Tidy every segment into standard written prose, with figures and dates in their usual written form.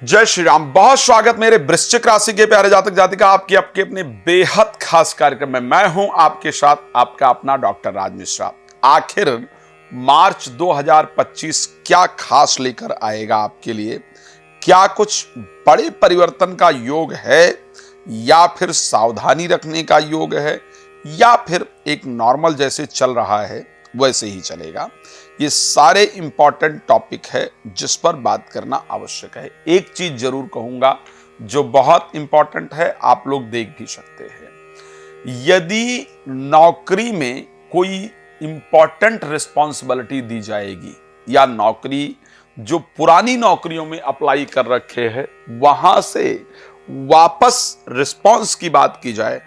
जय श्री राम। बहुत स्वागत मेरे वृश्चिक राशि के प्यारे जातक जातिका आपकी आपके अपने बेहद खास कार्यक्रम में। मैं हूं आपके साथ आपका अपना डॉक्टर राज मिश्रा। आखिर मार्च 2025 क्या खास लेकर आएगा आपके लिए? क्या कुछ बड़े परिवर्तन का योग है या फिर सावधानी रखने का योग है या फिर एक नॉर्मल जैसे चल रहा है वैसे ही चलेगा? ये सारे इंपॉर्टेंट टॉपिक है जिस पर बात करना आवश्यक है। एक चीज जरूर कहूंगा जो बहुत इंपॉर्टेंट है, आप लोग देख भी सकते हैं। यदि नौकरी में कोई इंपॉर्टेंट रिस्पॉन्सिबिलिटी दी जाएगी या नौकरी जो पुरानी नौकरियों में अप्लाई कर रखे हैं वहां से वापस रिस्पॉन्स की बात की जाए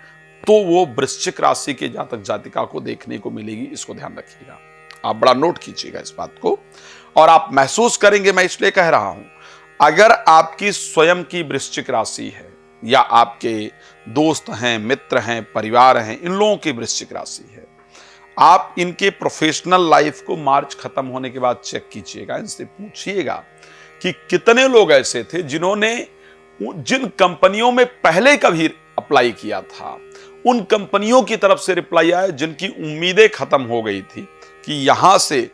तो वो वृश्चिक राशि के जातक जातिका को देखने को मिलेगी। इसको ध्यान रखिएगा, आप बड़ा नोट कीजिएगा इस बात को और आप महसूस करेंगे। मैं इसलिए कह रहा हूं, अगर आपकी स्वयं की वृश्चिक राशि है या आपके दोस्त हैं, मित्र हैं, परिवार हैं, इन लोगों की वृश्चिक राशि है, आप इनके प्रोफेशनल लाइफ को मार्च खत्म होने के बाद चेक कीजिएगा। इनसे पूछिएगा कि कितने लोग ऐसे थे जिन्होंने जिन कंपनियों में पहले कभी अप्लाई किया था उन कंपनियों की तरफ से रिप्लाई आया जिनकी उम्मीदें खत्म हो गई थी कि यहां से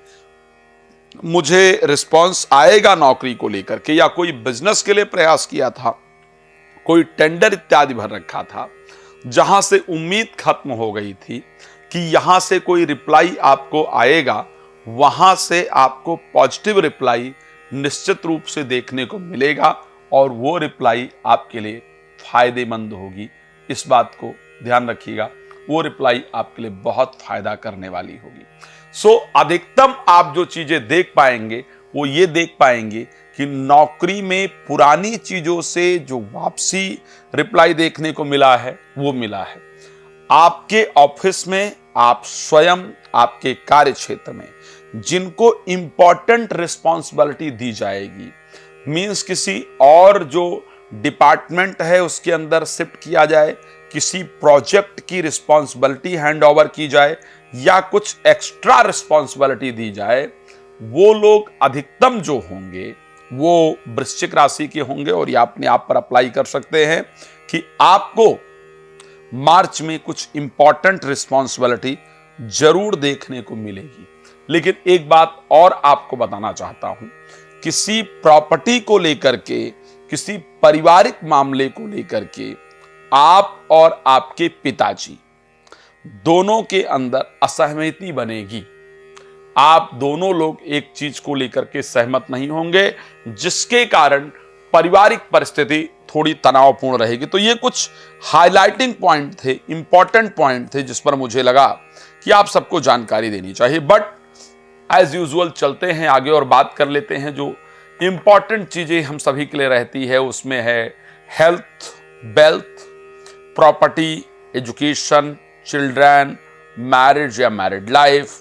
मुझे रिस्पांस आएगा नौकरी को लेकर के, या कोई बिजनेस के लिए प्रयास किया था, कोई टेंडर इत्यादि भर रखा था, जहां से उम्मीद खत्म हो गई थी कि यहां से कोई रिप्लाई आपको आएगा, वहां से आपको पॉजिटिव रिप्लाई निश्चित रूप से देखने को मिलेगा और वो रिप्लाई आपके लिए फायदेमंद होगी। इस बात को ध्यान रखिएगा, वो रिप्लाई आपके लिए बहुत फायदा करने वाली होगी। अधिकतम आप जो चीजें देख पाएंगे वो ये देख पाएंगे कि नौकरी में पुरानी चीजों से जो वापसी रिप्लाई देखने को मिला है वो मिला है। आपके ऑफिस में आप स्वयं आपके कार्य क्षेत्र में जिनको इंपॉर्टेंट रिस्पॉन्सिबिलिटी दी जाएगी, मींस किसी और जो डिपार्टमेंट है उसके अंदर शिफ्ट किया जाए, किसी प्रोजेक्ट की रिस्पॉन्सिबिलिटी हैंड ओवर की जाए या कुछ एक्स्ट्रा रिस्पॉन्सिबिलिटी दी जाए, वो लोग अधिकतम जो होंगे वो वृश्चिक राशि के होंगे और ये अपने आप पर अप्लाई कर सकते हैं कि आपको मार्च में कुछ इंपॉर्टेंट रिस्पॉन्सिबिलिटी जरूर देखने को मिलेगी। लेकिन एक बात और आपको बताना चाहता हूं, किसी प्रॉपर्टी को लेकर के, किसी पारिवारिक मामले को लेकर के आप और आपके पिताजी दोनों के अंदर असहमति बनेगी। आप दोनों लोग एक चीज को लेकर के सहमत नहीं होंगे जिसके कारण पारिवारिक परिस्थिति थोड़ी तनावपूर्ण रहेगी। तो ये कुछ हाइलाइटिंग पॉइंट थे, इंपॉर्टेंट पॉइंट थे जिस पर मुझे लगा कि आप सबको जानकारी देनी चाहिए। बट एज यूजुअल चलते हैं आगे और बात कर लेते हैं जो इंपॉर्टेंट चीजें हम सभी के लिए रहती है। उसमें है health, wealth, property, education, children, marriage या मैरिड लाइफ,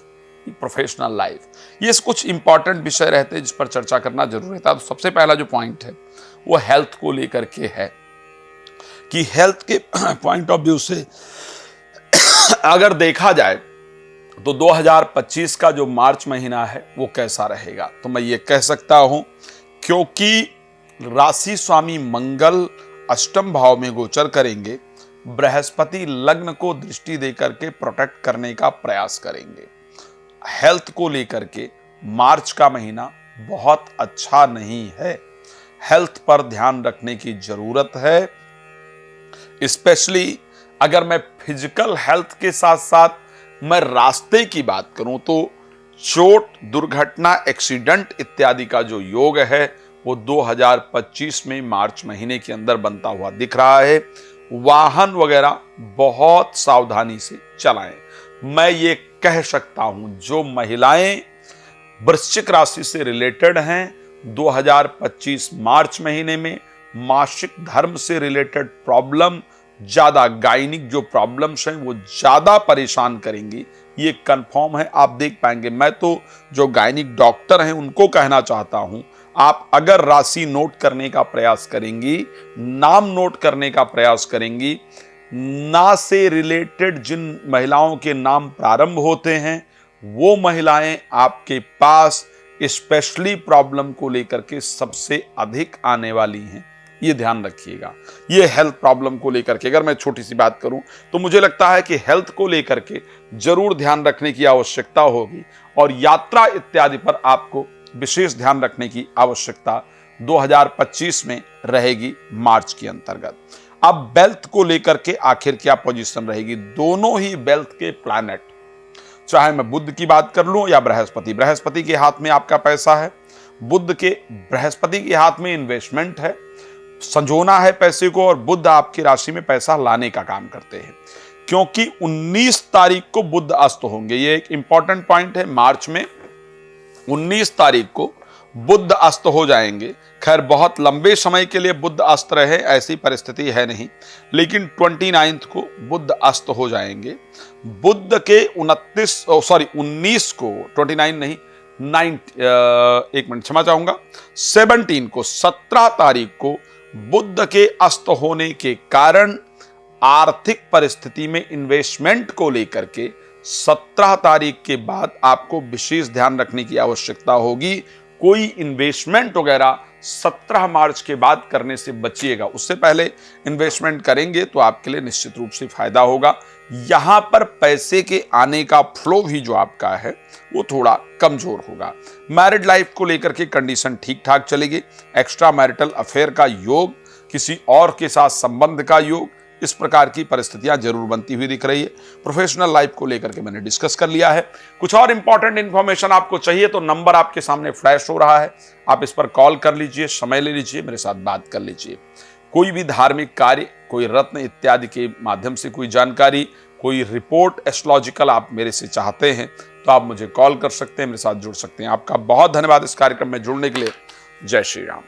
प्रोफेशनल लाइफ। ये कुछ इंपॉर्टेंट विषय रहते हैं जिस पर चर्चा करना जरूरी रहता है। तो सबसे पहला जो पॉइंट है वो हेल्थ को लेकर के है कि हेल्थ के पॉइंट ऑफ व्यू से अगर देखा जाए तो 2025 का जो मार्च महीना है वो कैसा रहेगा, तो मैं ये कह सकता हूं क्योंकि राशि स्वामी मंगल अष्टम भाव में गोचर करेंगे, बृहस्पति लग्न को दृष्टि देकर के प्रोटेक्ट करने का प्रयास करेंगे। हेल्थ को लेकर के मार्च का महीना बहुत अच्छा नहीं है। हेल्थ पर ध्यान रखने की जरूरत है, स्पेशली अगर मैं फिजिकल हेल्थ के साथ साथ मैं रास्ते की बात करूं तो चोट, दुर्घटना, एक्सीडेंट इत्यादि का जो योग है वो 2025 में मार्च महीने के अंदर बनता हुआ दिख रहा है। वाहन वगैरह बहुत सावधानी से चलाएं। मैं ये कह सकता हूं जो महिलाएं वृश्चिक राशि से रिलेटेड हैं, 2025 मार्च महीने में मासिक धर्म से रिलेटेड प्रॉब्लम ज्यादा, गायनिक जो प्रॉब्लम्स हैं वो ज्यादा परेशान करेंगी, ये कंफर्म है। आप देख पाएंगे, मैं तो जो गायनिक डॉक्टर हैं उनको कहना चाहता हूं, आप अगर राशि नोट करने का प्रयास करेंगी, नाम नोट करने का प्रयास करेंगी, ना से रिलेटेड जिन महिलाओं के नाम प्रारंभ होते हैं वो महिलाएं आपके पास स्पेशली प्रॉब्लम को लेकर के सबसे अधिक आने वाली हैं, ये ध्यान रखिएगा। ये हेल्थ प्रॉब्लम को लेकर के अगर मैं छोटी सी बात करूं तो मुझे लगता है कि हेल्थ को लेकर के जरूर ध्यान रखने की आवश्यकता होगी और यात्रा इत्यादि पर आपको विशेष ध्यान रखने की आवश्यकता 2025 में रहेगी मार्च के अंतर्गत। अब वेल्थ को लेकर के आखिर क्या पोजीशन रहेगी? दोनों ही वेल्थ के प्लैनेट, चाहे मैं बुध की बात कर लूं या बृहस्पति के हाथ में आपका पैसा है, बृहस्पति के हाथ में इन्वेस्टमेंट है, संजोना है पैसे को, और बुध आपकी राशि में पैसा लाने का काम करते हैं। क्योंकि 19 तारीख को बुध अस्त होंगे, ये एक इंपॉर्टेंट पॉइंट है। मार्च में 19 तारीख को बुध अस्त हो जाएंगे। खैर बहुत लंबे समय के लिए बुध अस्त रहे ऐसी परिस्थिति है नहीं, लेकिन 29 को बुध अस्त हो जाएंगे। बुध के 19 को 29 नहीं 17 तारीख को बुध के अस्त होने के कारण आर्थिक परिस्थिति में इन्वेस्टमेंट को लेकर के 17 तारीख के बाद आपको विशेष ध्यान रखने की आवश्यकता होगी। कोई इन्वेस्टमेंट वगैरह 17 मार्च के बाद करने से बचिएगा। उससे पहले इन्वेस्टमेंट करेंगे तो आपके लिए निश्चित रूप से फायदा होगा। यहां पर पैसे के आने का फ्लो भी जो आपका है वो थोड़ा कमजोर होगा। मैरिड लाइफ को लेकर के कंडीशन ठीक ठाक चलेगी। एक्स्ट्रा मैरिटल अफेयर का योग, किसी और के साथ संबंध का योग, इस प्रकार की परिस्थितियां जरूर बनती हुई दिख रही है। प्रोफेशनल लाइफ को लेकर के मैंने डिस्कस कर लिया है। कुछ और इंपॉर्टेंट इंफॉर्मेशन आपको चाहिए तो नंबर आपके सामने फ्लैश हो रहा है, आप इस पर कॉल कर लीजिए, समय ले लीजिए, मेरे साथ बात कर लीजिए। कोई भी धार्मिक कार्य, कोई रत्न इत्यादि के माध्यम से कोई जानकारी, कोई रिपोर्ट एस्ट्रोलॉजिकल आप मेरे से चाहते हैं तो आप मुझे कॉल कर सकते हैं, मेरे साथ जुड़ सकते हैं। आपका बहुत धन्यवाद इस कार्यक्रम में जुड़ने के लिए। जय श्री राम।